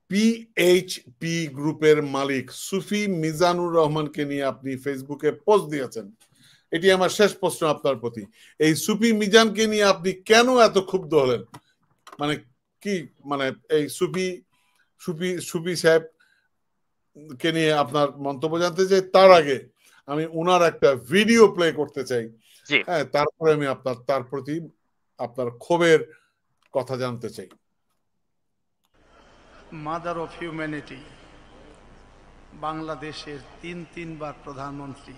PHP গ্রুপের মালিক সুফি মিজানুর রহমানকে নিয়ে আপনি ফেসবুকে পোস্ট দিয়েছেন। এটি আমার শেষ প্রশ্ন আপনার প্রতি। এই সুফি মিজানকে নিয়ে আপনি কেন এত ক্ষুব্ধ হলেন? মানে কি, মানে এই সুফি সুফি সুফি সাহেব কে নিয়ে আপনার মন্তব্য জানতে চাই। তার আগে আমি ওনার একটা ভিডিও প্লে করতে চাই, হ্যাঁ, তারপরে আমি তার প্রতি আপনার ক্ষোভের কথা জানতে চাই। মাদার অফ হিউম্যানিটি, বাংলাদেশের তিনবার প্রধানমন্ত্রী,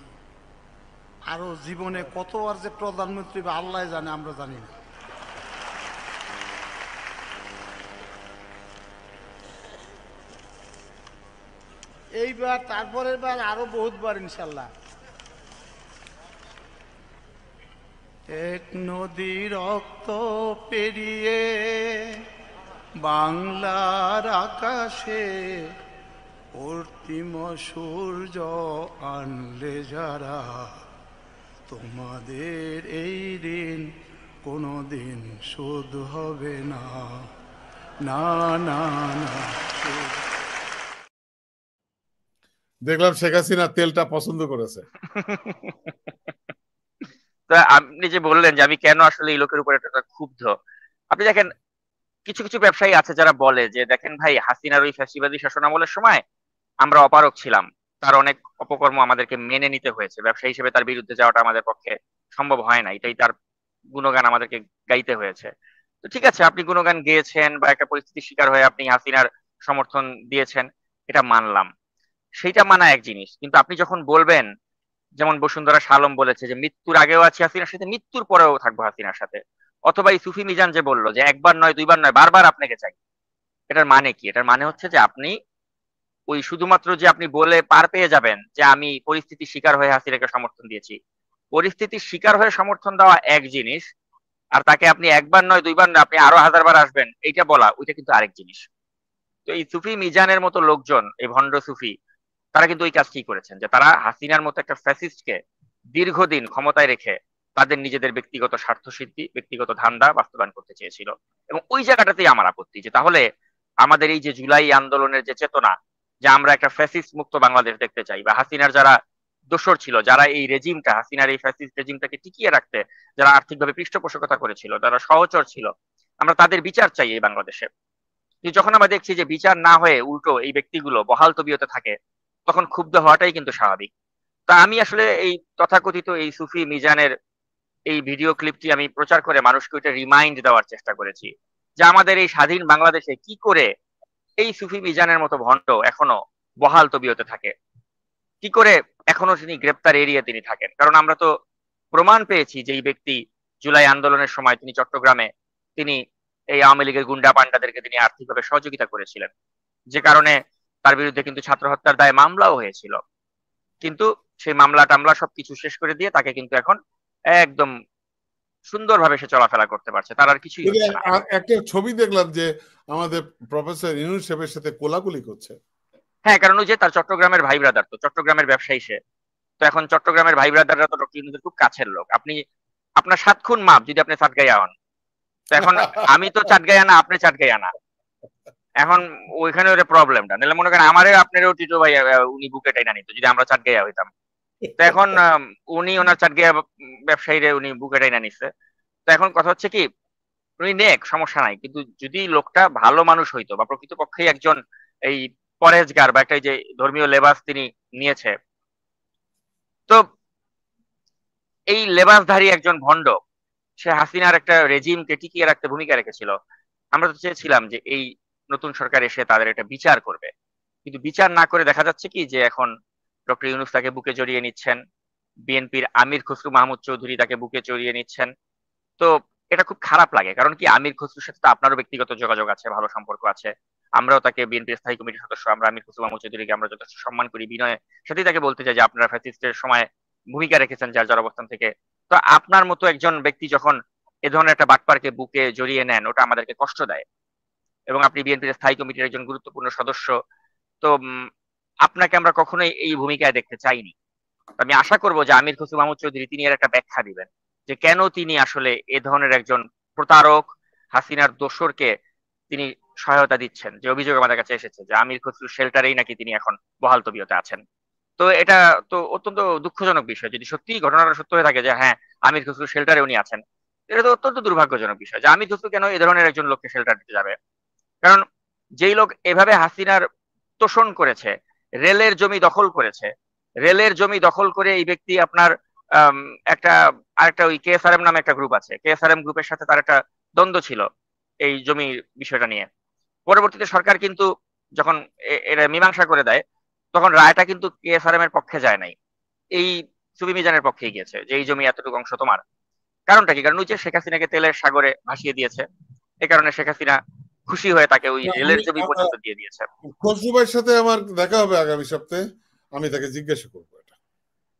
আরো জীবনে কতবার যে প্রধানমন্ত্রী বা আল্লাহ জানে, আমরা জানি না। এইবার তারপরের বার আরো বহুতবার ইনশাল্লাহ। এক নদী রক্ত পেরিয়ে বাংলার আকাশে অন্তিম সূর্য আনলে যারা, তোমাদের এই ঋণ কোনোদিন শোধ হবে না, না না না। দেখলাম শেখ হাসিনা তেলটা পছন্দ করেছে। তো আপনি যে বললেন যে আমি কেন আসলে এই লোকের উপর একটা ক্ষুব্ধ, আপনি দেখেন কিছু কিছু ব্যবসায়ী আছে যারা বলে যে দেখেন ভাই, হাসিনার ওই ফ্যাসিবাদী শাসনামলের সময় আমরা অপারক ছিলাম, তার অনেক অপকর্ম আমাদেরকে মেনে নিতে হয়েছে, ব্যবসায়ী হিসেবে তার বিরুদ্ধে যাওয়াটা আমাদের পক্ষে সম্ভব হয় না, এটাই তার গুণগান আমাদেরকে গাইতে হয়েছে। তো ঠিক আছে, আপনি গুণগান গেয়েছেন বা একটা পরিস্থিতির শিকার হয়ে আপনি হাসিনার সমর্থন দিয়েছেন, এটা মানলাম, সেইটা মানা এক জিনিস। কিন্তু আপনি যখন বলবেন, যেমন বসুন্ধরা শালম বলেছে যে মৃত্যুর আগেও আছি হাসিনার সাথে, মৃত্যুর পরেও থাকবো হাসিনার সাথে, অথবা এই সুফি মিজান যে বললো যে একবার নয় দুইবার নয় বারবার আপনাকে চাই, এটার মানে কি? এটার মানে হচ্ছে যে আপনি ওই শুধুমাত্র যে আপনি বলে পার পেয়ে যাবেন যে আমি পরিস্থিতির শিকার হয়ে হাসিনাকে সমর্থন দিয়েছি, পরিস্থিতির শিকার হয়ে সমর্থন দেওয়া এক জিনিস, আর তাকে আপনি একবার নয় দুইবার নয় আপনি আরো হাজারবার আসবেন এইটা বলা, ওইটা কিন্তু আরেক জিনিস। তো এই সুফি মিজানের মতো লোকজন, এই ভণ্ড সুফি, তারা কিন্তু ওই কাজটি করেছেন, যে তারা হাসিনার মতো একটা ফ্যাসিস্টকে দীর্ঘদিন ক্ষমতায় রেখে তাদের নিজেদের ব্যক্তিগত স্বার্থ সিদ্ধি, ব্যক্তিগত ধান্দা বাস্তবায়ন করতে চেয়েছিল। এবং ওই জায়গাটাতেই আমার আপত্তি, যে তাহলে আমাদের এই যে জুলাই আন্দোলনের যে চেতনা, যে আমরা একটা ফ্যাসিস্ট মুক্ত বাংলাদেশ দেখতে চাই, বা হাসিনার যারা দোসর ছিল, যারা এই রেজিমটা, হাসিনার এই ফ্যাসিস্ট রেজিমটাকে টিকিয়ে রাখতে যারা আর্থিকভাবে পৃষ্ঠপোষকতা করেছিল, যারা সহচর ছিল, আমরা তাদের বিচার চাই এই বাংলাদেশে। যখন আমরা দেখছি যে বিচার না হয়ে উল্টো এই ব্যক্তিগুলো বহাল তবিয়তে থাকে, তখন ক্ষুব্ধ হওয়াটাই কিন্তু স্বাভাবিক। তা আমি আসলে এই তথাকথিত এই সুফি মিজানের এই ভিডিও ক্লিপটি আমি প্রচার করে মানুষকে ওইটা রিমাইন্ড দেওয়ার চেষ্টা করেছি, যে আমাদের এই স্বাধীন বাংলাদেশে কি করে এই সুফি মিজানের মতো ভণ্ড এখনো বহাল তবিয়তে থাকে, কি করে এখনো তিনি গ্রেপ্তার এড়িয়ে তিনি থাকেন। কারণ আমরা তো প্রমাণ পেয়েছি যে এই ব্যক্তি জুলাই আন্দোলনের সময় তিনি চট্টগ্রামে তিনি এই আওয়ামী লীগের গুন্ডা পান্ডাদেরকে তিনি আর্থিকভাবে সহযোগিতা করেছিলেন, যে কারণে তার বিরুদ্ধে কিন্তু ছাত্র হত্যার দায়ে মামলাও হয়েছিল। কিন্তু সেই মামলা টামলা সবকিছু শেষ করে দিয়ে তাকে কিন্তু এখন একদম সুন্দরভাবে সে চলাফেরা করতে পারছে, তার আর কিছুই হচ্ছে না। একটা ছবি দেখলাম যে আমাদের প্রফেসর ইউনূস সাহেবের সাথে কোলাকুলি করছে। হ্যাঁ, কারণ ওই যে তার চট্টগ্রামের ভাই ব্রাদার, তো চট্টগ্রামের ব্যবসায়ী সে, তো এখন চট্টগ্রামের ভাই ব্রাদাররা তো ডক্টর ইউনূসের খুব কাছের লোক। আপনি আপনার 7 খুন মাপ যদি আপনি চাটগাঁইয়া হন, তো এখন আমি তো চাটগাঁইয়া না, আপনি চাটগাঁইয়া না, এখন ওইখানে ওই প্রবলেমটা, নাহলে মনে করেন আমারও আপনারও টিটো ভাই উনি বুকে টাইনা নিত যদি আমরা চাটগাঁইয়া হইতাম। তো এখন উনি ওনার চাটগাঁইয়া ব্যবসায়ীরে উনি বুকে টাইনা নিচ্ছে। তো এখন কথা হচ্ছে কি, উনি নেক, সমস্যা নাই, কিন্তু যদি লোকটা ভালো মানুষ হইতো বা প্রকৃতপক্ষে একজন এই পরেজগার বা একটা যে ধর্মীয় লেবাস তিনি নিয়েছে, তো এই লেবাসধারী একজন ভণ্ড সে হাসিনার একটা রেজিমকে টিকিয়ে রাখতে ভূমিকা রেখেছিল। আমরা তো চেয়েছিলাম যে এই নতুন সরকার এসে তাদের একটা বিচার করবে, কিন্তু বিচার না করে দেখা যাচ্ছে কি যে এখন ডক্টর ইউনূস তাকে বুকে জড়িয়ে নিচ্ছেন, বিএনপির আমির খসরু মাহমুদ চৌধুরী তাকে বুকে জড়িয়ে নিচ্ছেন। তো এটা খুব খারাপ লাগে, কারণ কি আমির খসরুর সাথে তো আপনারও ব্যক্তিগত যোগাযোগ আছে, ভালো সম্পর্ক আছে, আমরাও তাকে বিএনপির স্থায়ী কমিটির সদস্য, আমরা আমির খসরু মাহমুদ চৌধুরীকে আমরা যথেষ্ট সম্মান করি, বিনয়ের সাথেই তাকে বলতে চাই যে আপনারা ফ্যাসিস্টের সময় ভূমিকা রেখেছেন যার যার অবস্থান থেকে। তো আপনার মতো একজন ব্যক্তি যখন এ ধরনের একটা বাটপারকে বুকে জড়িয়ে নেন, ওটা আমাদেরকে কষ্ট দেয়। এবং আপনি বিএনপির স্থায়ী কমিটির একজন গুরুত্বপূর্ণ সদস্য, তো আপনাকে আমরা কখনোই এই ভূমিকায় দেখতে চাইনি। আমি আশা করব যে আমির খসরু মাহমুদ চৌধুরী তিনি এর একটা ব্যাখ্যা দিবেন, যে কেন তিনি আসলে এ ধরনের একজন প্রতারক হাসিনার দোসরকে তিনি সহায়তা দিচ্ছেন, যে অভিযোগ আমাদের কাছে এসেছে যে আমির খসরু শেল্টারেই নাকি তিনি এখন বহাল তবিয়তে আছেন। তো এটা তো অত্যন্ত দুঃখজনক বিষয়, যদি সত্যি ঘটনাটা সত্য হয়ে থাকে যে হ্যাঁ আমির খসরু শেল্টারে উনি আছেন। এটা তো অত্যন্ত দুর্ভাগ্যজনক বিষয় যে আমির খসরু কেন এই ধরনের একজন লোককে শেল্টার দিতে যাবে। কারণ যেই লোক এভাবে হাসিনার তোষণ করেছে, রেলের জমি দখল করেছে, রেলের জমি দখল করে এই ব্যক্তি আপনার আম, একটা আরেকটা ওই কেএসআরএম নামে একটা গ্রুপ আছে, কেএসআরএম গ্রুপের সাথে তার একটা দ্বন্দ্ব ছিল এই জমির বিষয়টা নিয়ে। পরবর্তীতে সরকার কিন্তু যখন এটা মীমাংসা করে দেয়, তখন রায়টা কিন্তু কেএসআরএম এর পক্ষে যায় নাই, এই সুবি মিজানের পক্ষেই গিয়েছে, যে এই জমি এতটুকু অংশ তোমার। কারণটা কি? কারণ ওই যে শেখ হাসিনাকে তেলের সাগরে ভাসিয়ে দিয়েছে, এই কারণে শেখ হাসিনা খুশি হয়ে তাকে ওই রেলের আমি জমি পর্যন্ত দিয়ে দিয়েছে। খসরু ভাইয়ের সাথে আমার দেখা হবে আগামী সপ্তাহে, আমি তাকে জিজ্ঞাসা করবো এটা।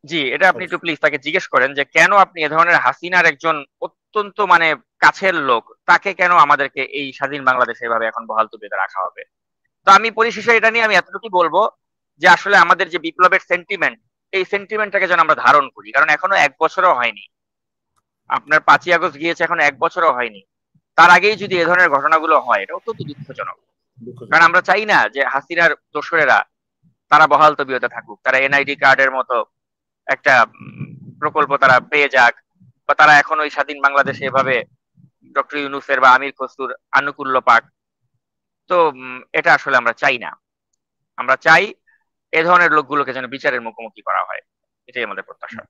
জি, এটা আপনি একটু প্লিজ তাকে জিজ্ঞেস করেন যে কেন আপনি এ ধরনের হাসিনার একজন অত্যন্ত মানে কাছের লোক, তাকে কেন আমাদেরকে এই স্বাধীন বাংলাদেশে এভাবে এখন বহাল তবিয়তে রাখা হবে। তো আমি পরিশেষে এটা নিয়ে আমি এতটুকু বলবো যে আসলে আমাদের যে বিপ্লবের সেন্টিমেন্ট, এই সেন্টিমেন্টটাকে যেন আমরা ধারণ করি, কারণ এখনো 1 বছরও হয়নি। আপনার 5ই আগস্ট গিয়েছে, এখন 1 বছরও হয়নি। তার আগেই যদি এ ধরনের ঘটনাগুলো হয়, এটা অত্যন্ত দুঃখজনক। কারণ আমরা চাই না যে হাসিনার দোসরেরা তারা বহাল তবিয়তে থাকুক, তারা এনআইডি কার্ডের মতো একটা প্রকল্প তারা পেয়ে যাক, বা তারা এখন ওই স্বাধীন বাংলাদেশে এভাবে ডক্টর ইউনূসের বা আমির খসরুর আনুকূল্য পাক। তো এটা আসলে আমরা চাই না। আমরা চাই এ ধরনের লোকগুলোকে যেন বিচারের মুখোমুখি করা হয়, এটাই আমাদের প্রত্যাশা।